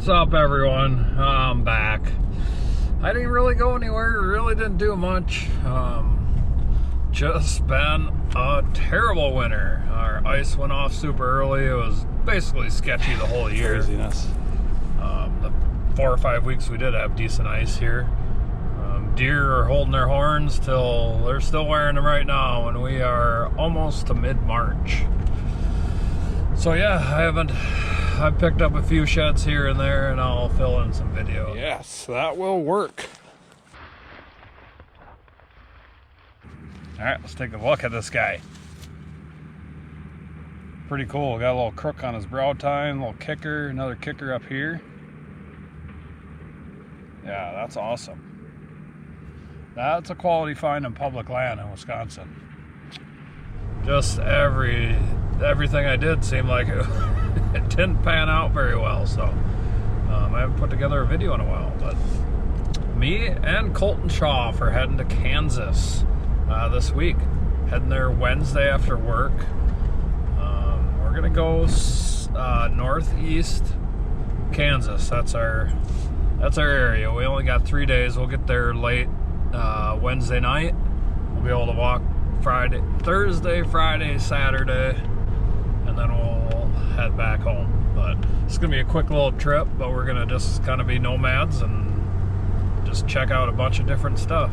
What's up, everyone? I'm back. I didn't really go anywhere, really didn't do much. Just been a terrible winter. Our ice went off super early. It was basically sketchy the whole year. Craziness. The 4 or 5 weeks we did have decent ice here. Deer are holding their horns till they're still wearing them right now, and we are almost to mid-March. So yeah, I've picked up a few sheds here and there, and I'll fill in some video. Yes, that will work. All right, let's take a look at this guy. Pretty cool. Got a little crook on his brow tine, little kicker, another kicker up here. Yeah, that's awesome. That's a quality find in public land in Wisconsin. Just everything I did seemed like it didn't pan out very well, so I haven't put together a video in a while. But me and Colton Shaw are heading to Kansas this week. Heading there Wednesday after work. We're gonna go northeast Kansas. That's our area. We only got 3 days. We'll get there late Wednesday night. We'll be able to walk Thursday, Friday, Saturday, and then we'll head back home. But it's gonna be a quick little trip, but we're gonna just kind of be nomads and just check out a bunch of different stuff.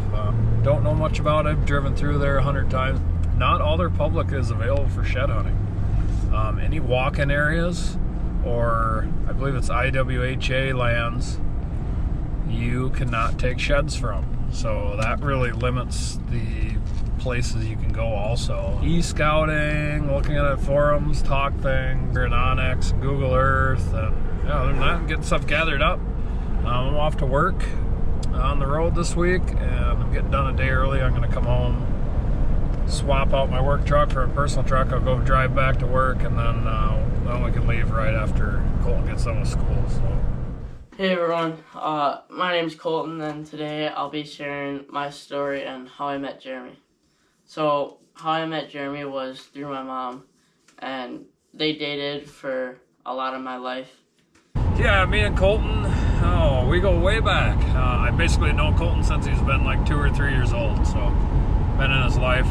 Don't know much about it. Driven through there 100 times. Not all their public is available for shed hunting. Any walk-in areas, or I believe it's IWHA lands, you cannot take sheds from. So that really limits the places you can go also. E-scouting, looking at forums, talk things, and Onyx, and Google Earth, and other than that, getting stuff gathered up. I'm off to work on the road this week, and I'm getting done a day early. I'm gonna come home, swap out my work truck for a personal truck. I'll go drive back to work, and then we can leave right after Colton gets done with school. So. Hey everyone, my name's Colton, and today I'll be sharing my story and how I met Jeremy. So, how I met Jeremy was through my mom, and they dated for a lot of my life. Yeah, me and Colton, we go way back. I basically know Colton since he's been like 2 or 3 years old, so been in his life.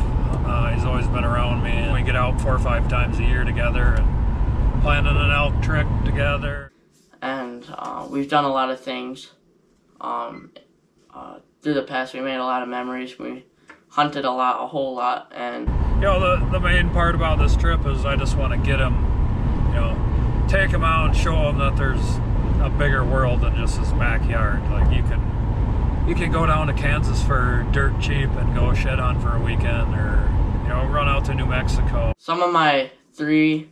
He's always been around me. We get out 4 or 5 times a year together and planning an elk trip together. And we've done a lot of things through the past. We made a lot of memories. We hunted a whole lot. And the main part about this trip is I just want to get him, take him out and show him that there's a bigger world than just his backyard. Like you can go down to Kansas for dirt cheap and go shed hunt for a weekend, or run out to New Mexico. Some of my 3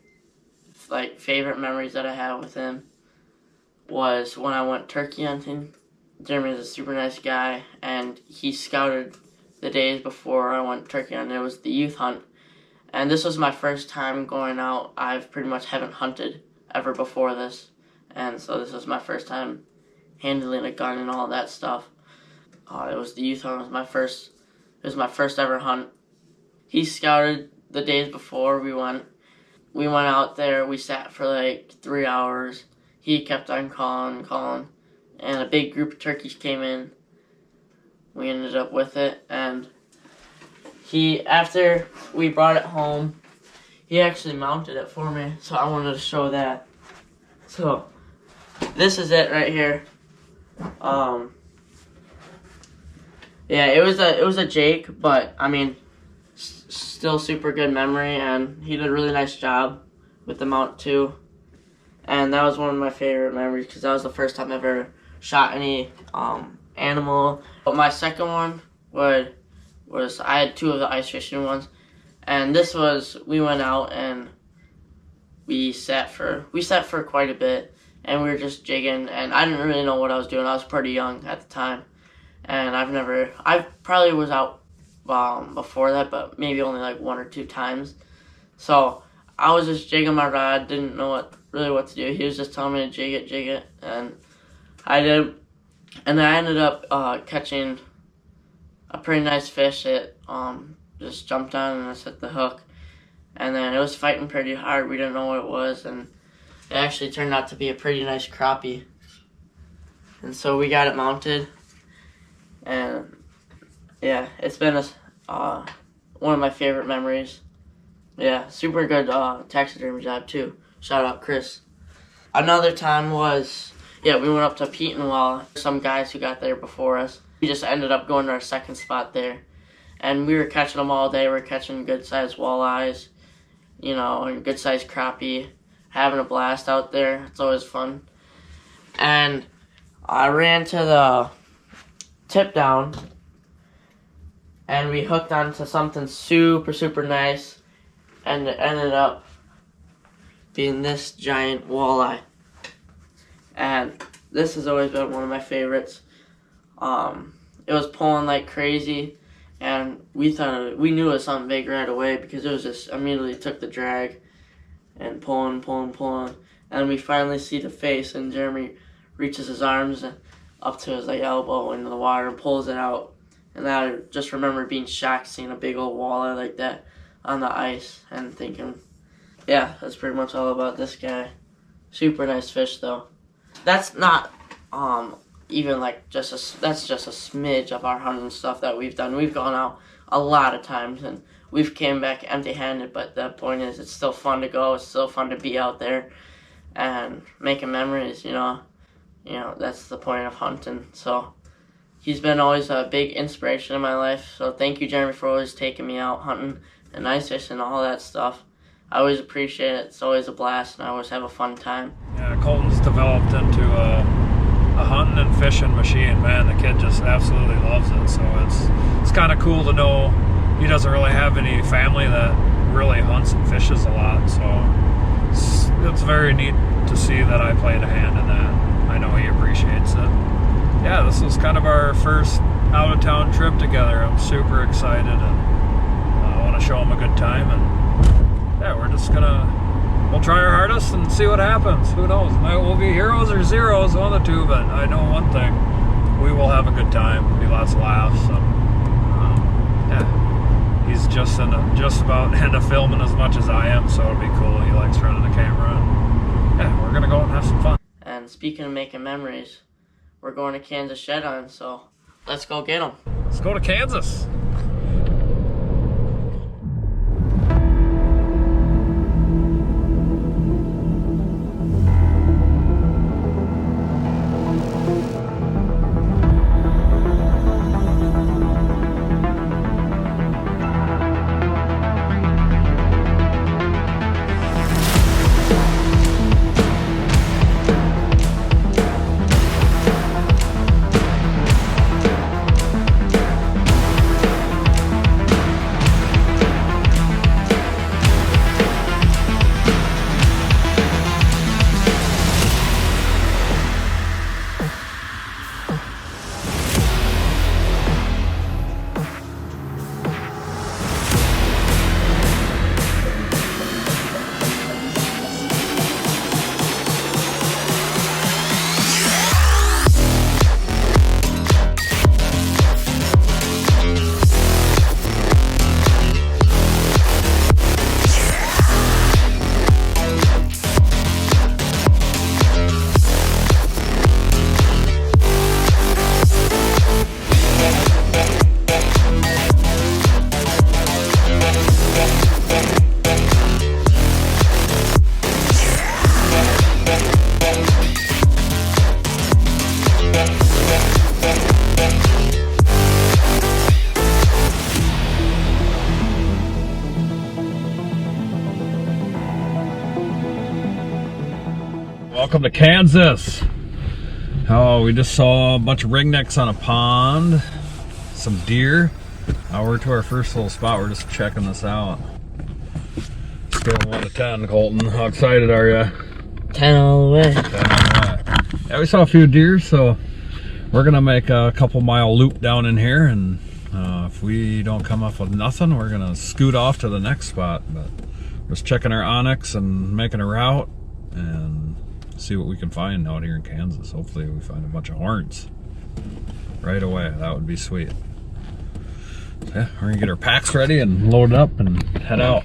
favorite memories that I have with him was when I went turkey hunting. Jeremy is a super nice guy, and he scouted the days before I went turkey hunting. It was the youth hunt, and this was my first time going out. I've pretty much haven't hunted ever before this, and so this was my first time handling a gun and all that stuff. It was the youth hunt. It was my first ever hunt. He scouted the days before we went. We went out there. We sat for like 3 hours. He kept on calling, and a big group of turkeys came in. We ended up with it, and after we brought it home, he actually mounted it for me, so I wanted to show that. So, this is it right here. Yeah, it was a Jake, but I mean, still super good memory, and he did a really nice job with the mount too. And that was one of my favorite memories because that was the first time I ever shot any animal. But my second one was I had 2 of the ice fishing ones, and this was, we went out and we sat for quite a bit, and we were just jigging, and I didn't really know what I was doing. I was pretty young at the time, and I probably was out before that, but maybe only like 1 or 2 times. So I was just jigging my rod, didn't know what to do. He was just telling me to jig it, and I did. And then I ended up catching a pretty nice fish that just jumped on and I set the hook. And then it was fighting pretty hard. We didn't know what it was, and it actually turned out to be a pretty nice crappie. and so we got it mounted, and yeah, it's been one of my favorite memories. Yeah, super good taxidermy job too. Shout out Chris. Another time was, yeah, we went up to Petenwell. Some guys who got there before us. We just ended up going to our second spot there. And we were catching them all day. We were catching good-sized walleyes, you know, and good-sized crappie. Having a blast out there. It's always fun. And I ran to the tip down, and we hooked onto something super, super nice. And it ended up being this giant walleye. And this has always been one of my favorites. It was pulling like crazy, and we knew it was something big right away because it was just immediately took the drag and pulling, and we finally see the face, and Jeremy reaches his arms up to his like elbow into the water and pulls it out. And I just remember being shocked seeing a big old walleye like that on the ice and thinking, yeah, that's pretty much all about this guy. Super nice fish though. That's not even like that's just a smidge of our hunting stuff that we've done. We've gone out a lot of times and we've came back empty-handed, but the point is it's still fun to go. It's still fun to be out there and making memories, you know, that's the point of hunting. So he's been always a big inspiration in my life. So thank you, Jeremy, for always taking me out hunting and ice fishing and all that stuff. I always appreciate it. It's always a blast, and I always have a fun time. Yeah, Colton's developed into a hunting and fishing machine, man. The kid just absolutely loves it. So it's kind of cool to know he doesn't really have any family that really hunts and fishes a lot. So it's very neat to see that I played a hand in that. I know he appreciates it. Yeah, this was kind of our first out-of-town trip together. I'm super excited, and I want to show him a good time. And yeah, we'll try our hardest and see what happens. Who knows? We'll be heroes or zeros, one of the two, but I know one thing. We will have a good time. There'll be lots of laughs. And, yeah, he's just about into filming as much as I am, so it'll be cool. He likes running the camera. And, yeah, we're going to go and have some fun. And speaking of making memories, we're going to Kansas Shed On, so let's go get them. Let's go to Kansas. Welcome to Kansas. Oh, we just saw a bunch of ringnecks on a pond, some deer. Now we're to our first little spot. We're just checking this out. Scale 1 to 10, Colton. How excited are you? 10 all the way. 10 all the way. Yeah, we saw a few deer, so we're gonna make a couple mile loop down in here, and if we don't come up with nothing, we're gonna scoot off to the next spot. But we're just checking our onyx and making a route and see what we can find out here in Kansas. Hopefully we find a bunch of horns right away. That would be sweet. So yeah, we're gonna get our packs ready and load up and head out.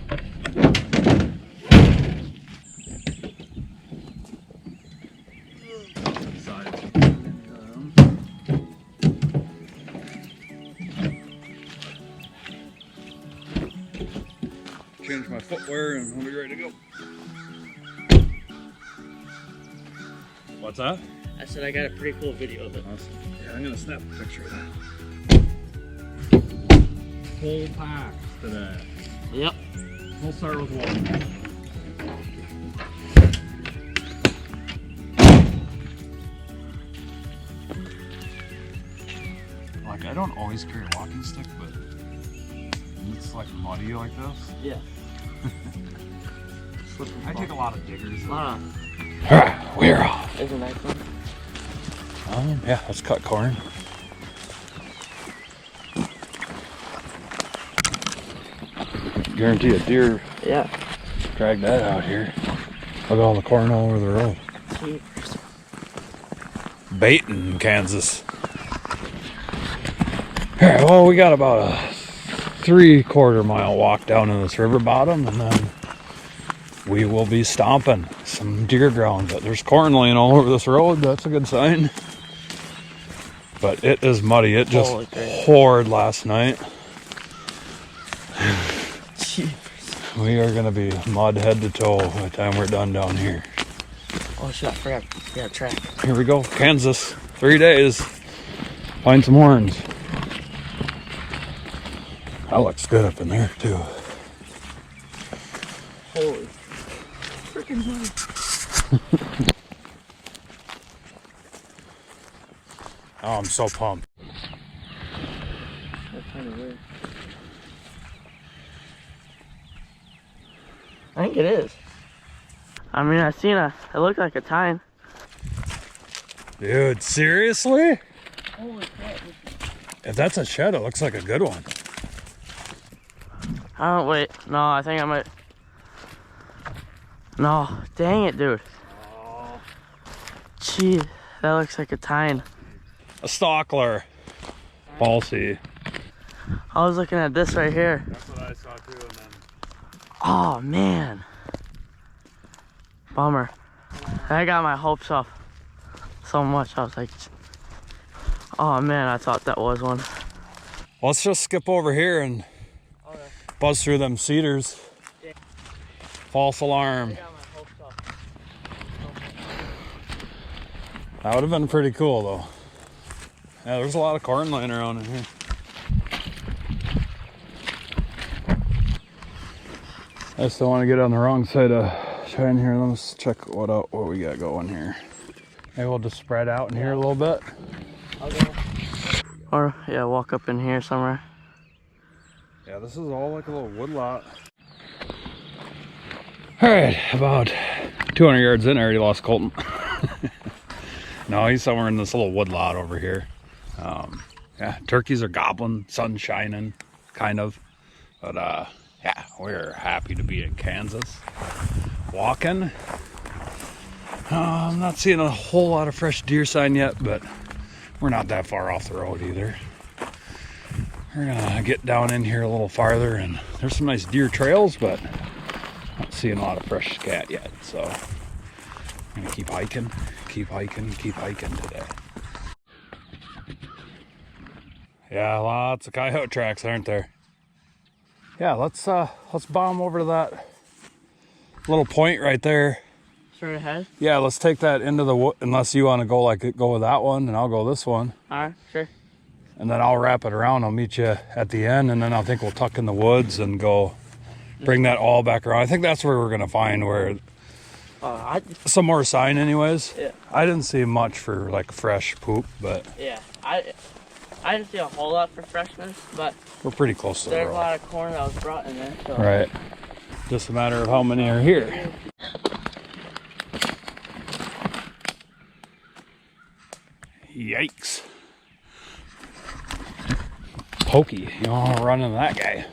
Change my footwear and we'll be ready to go. What's that? I said I got a pretty cool video of it. Awesome. Yeah, I'm gonna snap a picture of that. Full pack today. Yep. We'll start with one. Like, I don't always carry a walking stick, but it's like muddy like this. Yeah. I take a lot of diggers. Alright, we're off. is a nice one. Yeah, let's cut corn. Guarantee a deer. Yeah. Drag that out here. Look at all the corn all over the road. Jeepers. Baiting in Kansas. Alright, well, we got about a 3/4 mile walk down in this river bottom, and then we will be stomping some deer ground. But there's corn laying all over this road. That's a good sign. But it is muddy. It just poured last night. We are going to be mud head to toe by the time we're done down here. Oh shit, I forgot. Yeah, track. Here we go, Kansas. 3 days. Find some horns. That looks good up in there too. Holy freaking muddy. Oh, I'm so pumped. That's kind of weird. I think it is. I mean, I seen it looked like a tine. Dude, seriously? Holy crap. If that's a shed, it looks like a good one. Oh, wait. No, I think I might. No, dang it, dude. Oh. Gee, that looks like a tine. A stockler. Falsy. I was looking at this right here. That's what I saw too, and then... Oh, man. Bummer. I got my hopes up so much. I was like, oh man, I thought that was one. Let's just skip over here and buzz through them cedars. False alarm. I got my hopes up. That would have been pretty cool though. Yeah, there's a lot of corn laying around in here. I still want to get on the wrong side of shine here. Let's check what we got going here. Maybe we'll just spread out in here a little bit. Okay. Or yeah, walk up in here somewhere. Yeah, this is all like a little wood lot. All right, about 200 yards in, I already lost Colton. No, he's somewhere in this little wood lot over here. Yeah, turkeys are gobbling, sun's shining, kind of. But yeah, we're happy to be in Kansas. Walking. I'm not seeing a whole lot of fresh deer sign yet, but we're not that far off the road either. We're gonna get down in here a little farther, and there's some nice deer trails, but not seeing a lot of fresh scat yet. So I'm gonna keep hiking today. Yeah, lots of coyote tracks, aren't there? Yeah, let's bomb over to that little point right there. Straight ahead? Yeah, let's take that into the wood, unless you want to go with that one, and I'll go this one. Alright, sure. And then I'll wrap it around. I'll meet you at the end, and then I think we'll tuck in the woods and go bring that all back around. I think that's where we're gonna find where some more sign anyways. Yeah. I didn't see much for like fresh poop, but Yeah, I didn't see a whole lot for freshness, but we're pretty close to the there's a road. lot of corn that was brought in there. So. Right. Just a matter of how many are here. Yikes. Pokey, you don't want to run into that guy.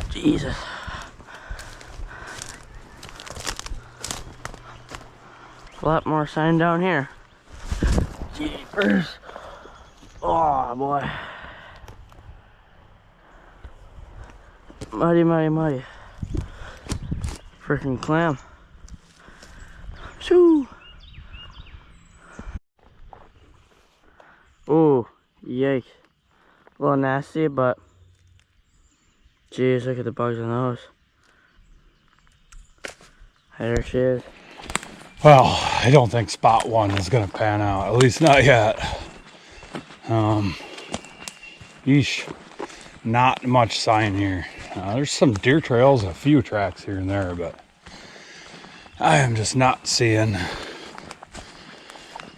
Jesus. A lot more sign down here. Jeepers. Oh boy. Muddy, muddy, muddy. Freaking clam. Shoo. Ooh, yikes. A little nasty, but jeez, look at the bugs on those. There she is. Well, I don't think spot one is gonna pan out, at least not yet. Yeesh, not much sign here. There's some deer trails, a few tracks here and there, but I am just not seeing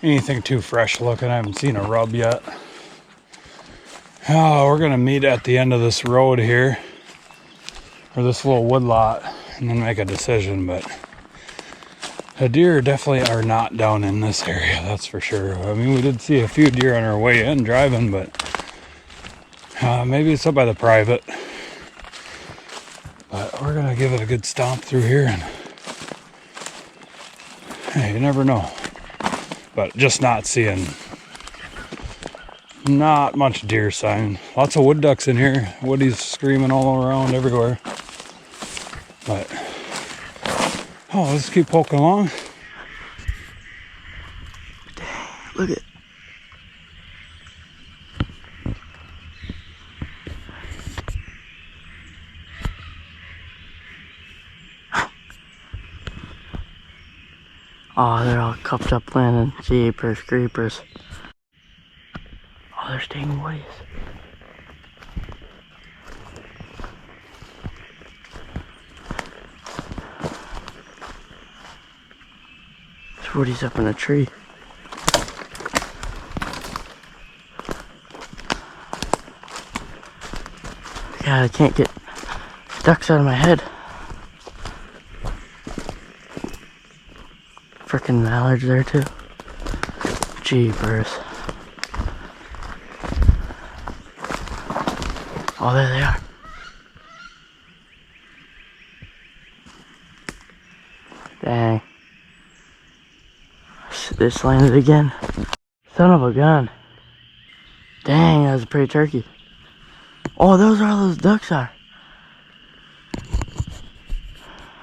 anything too fresh looking. I haven't seen a rub yet. We're gonna meet at the end of this road here, or this little wood lot, and then make a decision. But the deer definitely are not down in this area, that's for sure. I mean, we did see a few deer on our way in driving, but maybe it's up by the private. But we're gonna give it a good stomp through here, and hey, you never know. But just not seeing, not much deer sign. Lots of wood ducks in here. Woody's screaming all around everywhere. But let's keep poking along. Look at. Oh, they're all cupped up landing. Jeepers creepers. Oh, they're staying ways. Woody's up in a tree. God, I can't get ducks out of my head. Frickin' mallards there too. Jeepers. Oh, there they are. Dang. This landed again. Son of a gun. Dang, that was a pretty turkey. Oh, those are all those ducks are.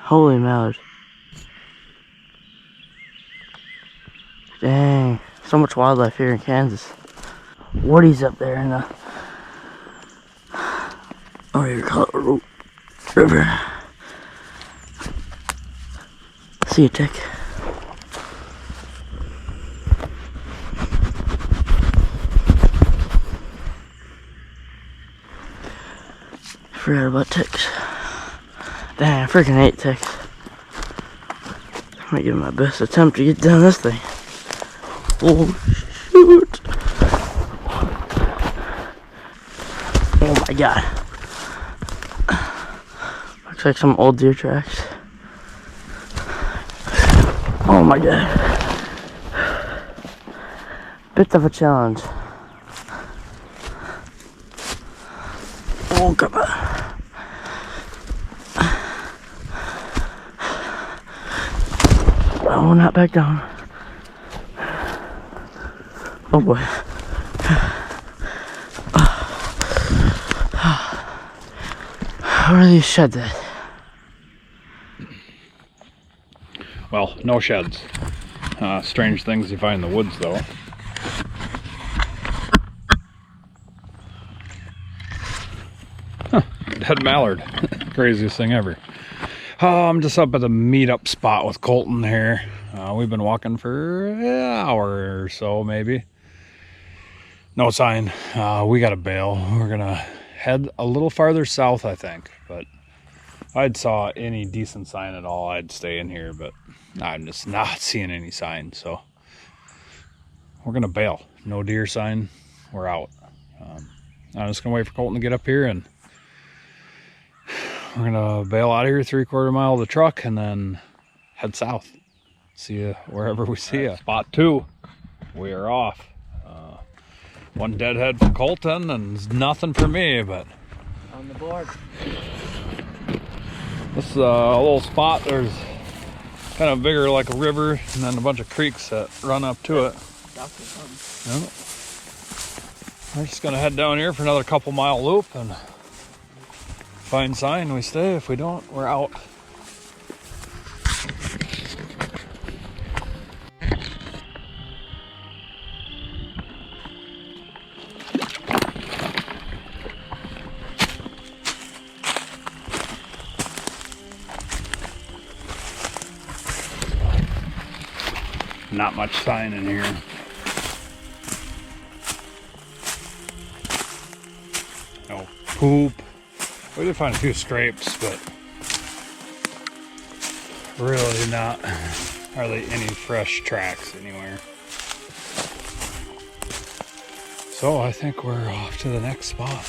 Holy mallards. Dang, so much wildlife here in Kansas. Woody's up there in the Colorado River. See you, Tick. Forgot about ticks. Dang, I freaking hate ticks. I'm gonna give it my best attempt to get down this thing. Oh, shoot. Oh my god. Looks like some old deer tracks. Oh my god. Bit of a challenge. Oh, come on. Oh, not back down. Oh boy. Where are these sheds at? Well, no sheds. Strange things you find in the woods, though. Huh, dead mallard. Craziest thing ever. I'm just up at the meetup spot with Colton here. We've been walking for an hour or so, maybe. No sign. We got to bail. We're gonna head a little farther south, I think. But if I'd saw any decent sign at all, I'd stay in here. But I'm just not seeing any sign, so we're gonna bail. No deer sign. We're out. I'm just gonna wait for Colton to get up here, and we're gonna bail out of here 3/4 mile of the truck, and then head south. See you wherever we see you. Spot 2. We are off. One deadhead for Colton and nothing for me, but On the board. this little spot, there's kind of bigger like a river, and then a bunch of creeks that run up to it. Yeah. We're just gonna head down here for another couple mile loop, and find sign, we stay. If we don't, we're out. not much sign in here. No poop. We did find a few scrapes, but really not hardly any fresh tracks anywhere. So I think we're off to the next spot.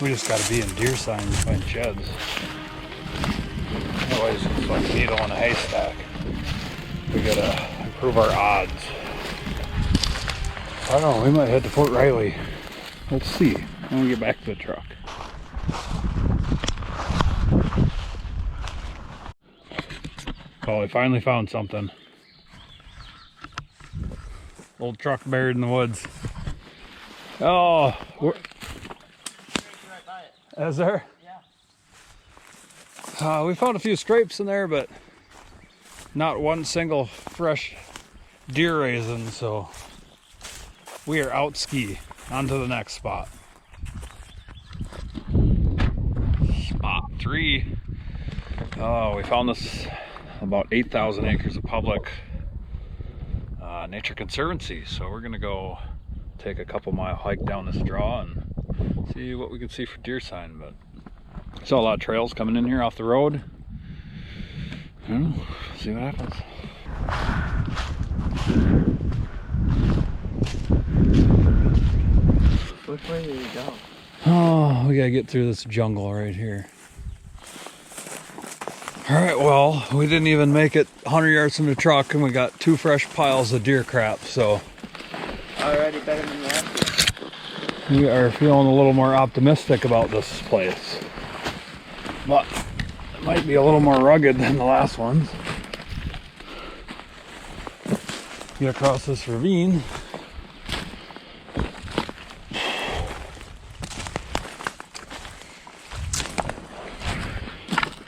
We just got to be in deer sign to find sheds. Otherwise, it's like a needle in a haystack. We gotta improve our odds. I don't know, we might head to Fort Riley. Let's see when we get back to the truck. Oh, we finally found something. Old truck buried in the woods. Oh, is there? Yeah. We found a few scrapes in there, but not one single fresh deer raisin, so we are out ski. On to the next spot. Spot 3. Oh, we found this about 8,000 acres of public nature conservancy, so we're gonna go take a couple-mile hike down this draw and see what we can see for deer sign. But saw a lot of trails coming in here off the road. I don't know, see what happens. Which way do you go? Oh, we gotta get through this jungle right here. Alright, well, we didn't even make it 100 yards from the truck and we got 2 fresh piles of deer crap, so Already better than that. we are feeling a little more optimistic about this place. But it might be a little more rugged than the last ones. Get across this ravine.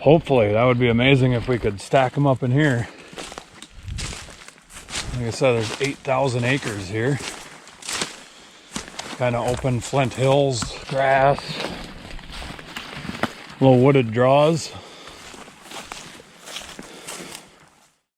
Hopefully, that would be amazing if we could stack them up in here. Like I said, there's 8,000 acres here. Kind of open flint hills, grass, little wooded draws.